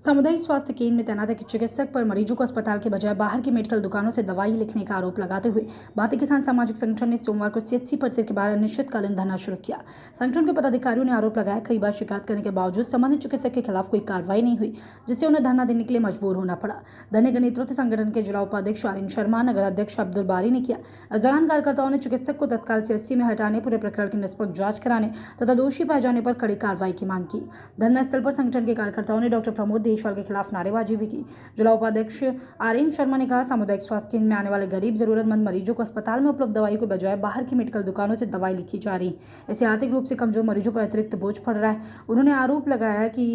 सामुदायिक स्वास्थ्य केंद्र में तैनात एक चिकित्सक पर मरीजों को अस्पताल के बजाय बाहर की मेडिकल दुकानों से दवाई लिखने का आरोप लगाते हुए भारतीय किसान सामाजिक संगठन ने सोमवार को सीएचसी परिसर के बाहर अनिश्चितकालीन धरना शुरू किया। संगठन के पदाधिकारियों ने आरोप लगाया, कई बार शिकायत करने के बावजूद संबंधित चिकित्सक के खिलाफ कोई कार्रवाई नहीं हुई, जिससे उन्हें धरना देने के लिए मजबूर होना पड़ा। धरने का नेतृत्व संगठन के जिला उपाध्यक्ष आरिन शर्मा, नगर अध्यक्ष अब्दुल बारी ने किया। इस दौरान कार्यकर्ताओं ने चिकित्सक को तत्काल सीएचसी में हटाने, पूरे प्रकरण की निष्पक्ष जांच कराने तथा दोषी पाए जाने पर कड़ी कार्रवाई की मांग की। धरना स्थल पर संगठन के कार्यकर्ताओं ने डॉक्टर प्रमोद देशवाल के खिलाफ नारेबाजी भी की। जिला उपाध्यक्ष आरिन शर्मा ने कहा, सामुदायिक स्वास्थ्य केंद्र में आने वाले गरीब जरूरतमंद मरीजों को अस्पताल में उपलब्ध दवाई के बजाय बाहर की मेडिकल दुकानों से दवाई लिखी जा रही है। इससे आर्थिक रूप से कमजोर मरीजों पर अतिरिक्त बोझ पड़ रहा है। उन्होंने आरोप लगाया कि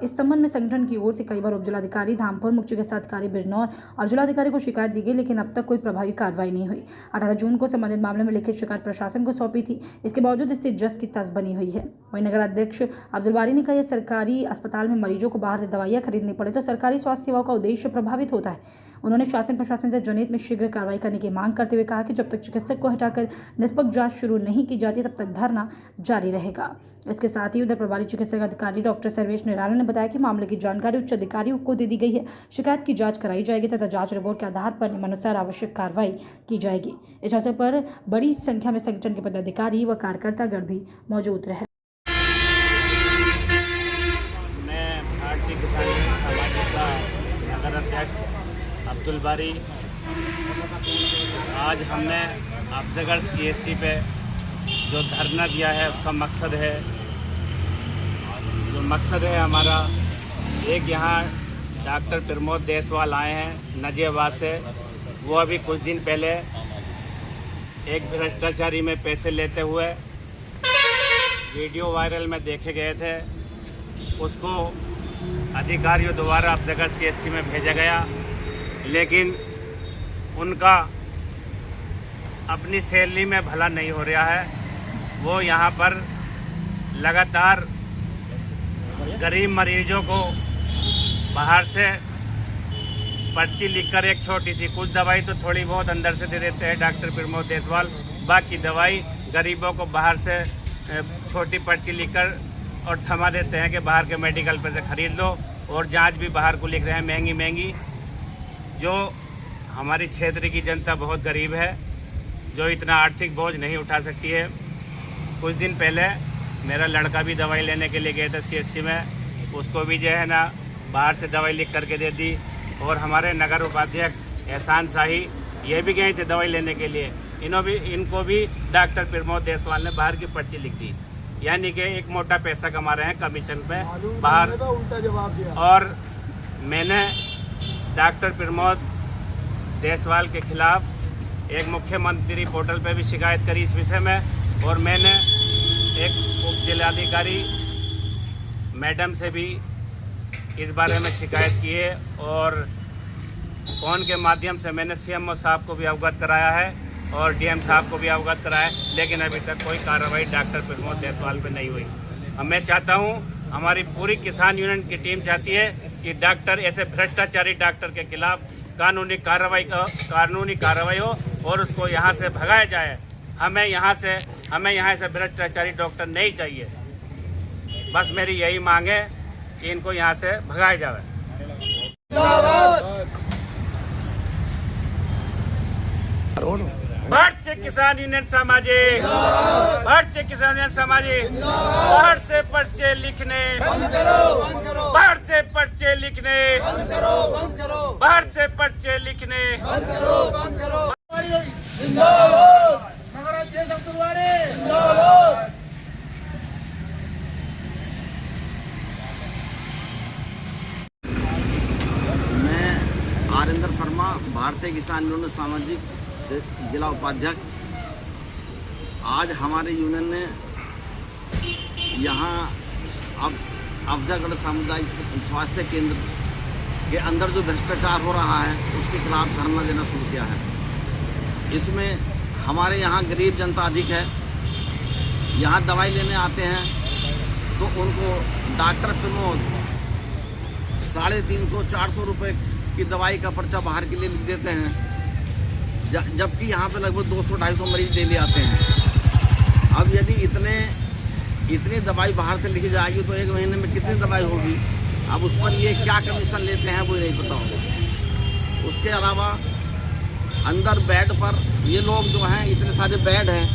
इस संबंध में संगठन की ओर से कई बार उप जिलाधिकारी धामपुर, मुख्य चिकित्सा अधिकारी बिजनौर और जिलाधिकारी को शिकायत दी गई, लेकिन अब तक कोई प्रभावी कार्रवाई नहीं हुई। 18 जून को संबंधित मामले में लिखित शिकायत प्रशासन को सौंपी थी। इसके बावजूद स्थिति जस की तस बनी हुई है। वहीं नगर अध्यक्ष अब्दुल बारी ने कहा, सरकारी अस्पताल में मरीजों को बाहर से दवाइयां खरीदनी पड़े तो सरकारी स्वास्थ्य सेवाओं का उद्देश्य प्रभावित होता है। उन्होंने शासन प्रशासन से जनहित में शीघ्र कार्रवाई करने की मांग करते हुए कहा कि जब तक चिकित्सक को हटाकर निष्पक्ष जांच शुरू नहीं की जाती तब तक धरना जारी रहेगा। इसके साथ ही उधर प्रभारी चिकित्सा अधिकारी डॉक्टर सर्वेश निराला ने बताया कि मामले की जानकारी उच्च अधिकारियों को दे दी गई है। शिकायत की जांच कराई जाएगी तथा जांच रिपोर्ट के आधार पर नियमानुसार आवश्यक कार्रवाई की जाएगी। इस अवसर पर बड़ी संख्या में संगठन के पदाधिकारी व कार्यकर्तागण भी मौजूद रहे। नगर अध्यक्ष अब्दुल बारी, आज हमने अफजलगढ़ सीएचसी पे जो धरना दिया है उसका मकसद है हमारा, एक यहाँ डॉक्टर प्रमोद देशवाल आए हैं नजियाबाद से। वो अभी कुछ दिन पहले एक भ्रष्टाचारी में पैसे लेते हुए वीडियो वायरल में देखे गए थे। उसको अधिकारियों द्वारा अफजलगढ़ सीएचसी में भेजा गया, लेकिन उनका अपनी सैलरी में भला नहीं हो रहा है। वो यहाँ पर लगातार गरीब मरीजों को बाहर से पर्ची लिखकर एक छोटी सी, कुछ दवाई तो थोड़ी बहुत अंदर से दे देते हैं डॉक्टर प्रमोद देशवाल, बाकी दवाई गरीबों को बाहर से छोटी पर्ची लिखकर और थमा देते हैं कि बाहर के मेडिकल पे से ख़रीद लो, और जांच भी बाहर को लिख रहे हैं महंगी महंगी। जो हमारी क्षेत्र की जनता बहुत गरीब है, जो इतना आर्थिक बोझ नहीं उठा सकती है। कुछ दिन पहले मेरा लड़का भी दवाई लेने के लिए गया था सीएचसी में, उसको भी जो है ना बाहर से दवाई लिख करके दे दी। और हमारे नगर उपाध्यक्ष एहसान शाही ये भी गए थे दवाई लेने के लिए, इनको भी डॉक्टर प्रमोद देशवाल ने बाहर की पर्ची लिख दी, यानी कि एक मोटा पैसा कमा रहे हैं कमीशन पे बाहर। उल्टा जवाब दिया। और मैंने डॉक्टर प्रमोद देशवाल के खिलाफ एक मुख्यमंत्री पोर्टल पे भी शिकायत करी इस विषय में, और मैंने एक उप जिलाधिकारी मैडम से भी इस बारे में शिकायत की है, और फ़ोन के माध्यम से मैंने सीएमओ साहब को भी अवगत कराया है और डीएम साहब को भी अवगत कराया है, लेकिन अभी तक कोई कार्रवाई डॉक्टर प्रमोद देशवाल पे नहीं हुई। अब मैं चाहता हूँ, हमारी पूरी किसान यूनियन की टीम चाहती है कि डॉक्टर, ऐसे भ्रष्टाचारी डॉक्टर के खिलाफ कानूनी कार्रवाई हो और उसको यहाँ से भगाया जाए। हमें यहाँ से भ्रष्टाचारी डॉक्टर नहीं चाहिए। बस मेरी यही मांग है कि इनको यहाँ से भगाया जाए। भारतीय किसान यूनियन सामाजिक, भारतीय किसान यूनियन सामाजिक, बाहर से पर्चे लिखने, बाहर से पर्चे लिखने, बाहर से पर्चे लिखने। नगर अध्यक्ष अब्दुल बारी जिंदाबाद। मैं आरिन शर्मा, भारतीय किसान यूनियन सामाजिक जिला उपाध्यक्ष। आज हमारे यूनियन ने यहाँ अब अफजलगढ़ सामुदायिक स्वास्थ्य केंद्र के अंदर जो भ्रष्टाचार हो रहा है उसके खिलाफ धरना देना शुरू किया है। इसमें हमारे यहाँ गरीब जनता अधिक है। यहाँ दवाई लेने आते हैं तो उनको डॉक्टर प्रमोद 350-400 रुपये की दवाई का पर्चा बाहर के लिए लिख देते हैं, जबकि यहाँ पे लगभग 200-250 मरीज डेली आते हैं। अब यदि इतनी दवाई बाहर से लिखी जाएगी तो एक महीने में कितनी दवाई होगी? अब उस पर ये क्या कमीशन लेते हैं वो नहीं पता होगा। उसके अलावा अंदर बेड पर ये लोग जो हैं, इतने सारे बेड हैं,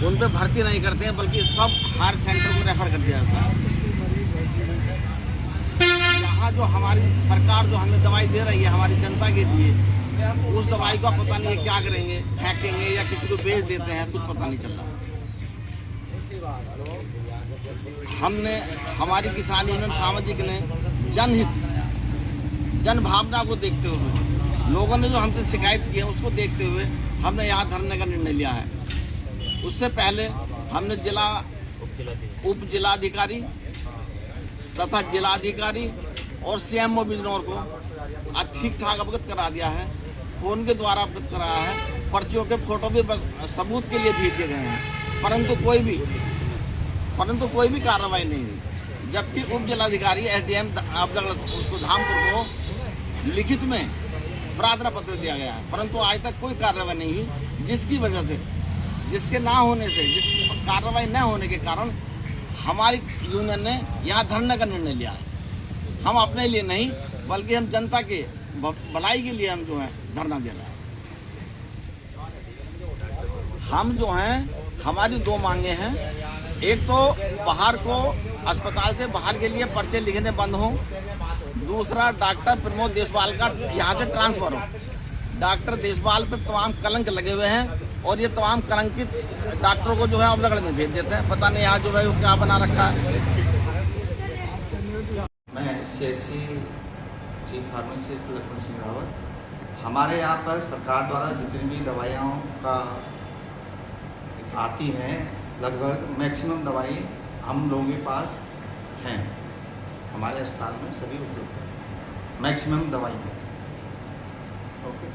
उन पे भर्ती नहीं करते हैं, बल्कि सब हायर सेंटर में रेफर कर दिया जाता है। यहाँ जो हमारी सरकार जो हमें दवाई दे रही है हमारी जनता के लिए, उस दवाई का पता नहीं है क्या करेंगे, फेंकेंगे या किसी को बेच देते हैं, कुछ पता नहीं चलता। हमने, हमारी किसान यूनियन सामाजिक ने जनहित, जन भावना को देखते हुए, लोगों ने जो हमसे शिकायत की है उसको देखते हुए हमने यहाँ धरने का निर्णय लिया है। उससे पहले हमने उप जिलाधिकारी तथा जिलाधिकारी और CMO बिजनौर को ठीक ठाक अवगत करा दिया है, फोन के द्वारा अवगत कराया है, पर्चियों के फोटो भी सबूत के लिए भेज दिए गए हैं, परंतु कोई भी कार्रवाई नहीं हुई। जबकि उप जिलाधिकारी SDM उसको धामपुर को लिखित में प्रार्थना पत्र दिया गया है, परंतु आज तक कोई कार्रवाई नहीं हुई, जिसकी वजह से, जिसके ना होने से, जिस कार्रवाई न होने के कारण हमारी यूनियन ने यहाँ धरने का निर्णय लिया है। हम अपने लिए नहीं, बल्कि हम जनता के भलाई के लिए हम जो है धरना दे रहे हैं। हम जो हैं, हमारी दो मांगे हैं। एक तो बाहर को, अस्पताल से बाहर के लिए पर्चे लिखने बंद हों। दूसरा, डॉक्टर प्रमोद देशवाल का यहाँ से ट्रांसफर हो। डॉक्टर देशवाल पे तमाम कलंक लगे हुए हैं और ये तमाम कलंकित डॉक्टरों को जो है अवलगढ़ में भेज देते हैं। पता नहीं यहाँ जो है वो क्या बना रखा है। मैं CSC chief pharmacist Lakhan Singh Rawat. हमारे यहाँ पर सरकार द्वारा जितनी भी दवाइयों का आती हैं, लगभग मैक्सिमम दवाई हम लोगों के पास हैं। हमारे अस्पताल में सभी उपलब्ध है, मैक्सिमम दवाई है। ओके।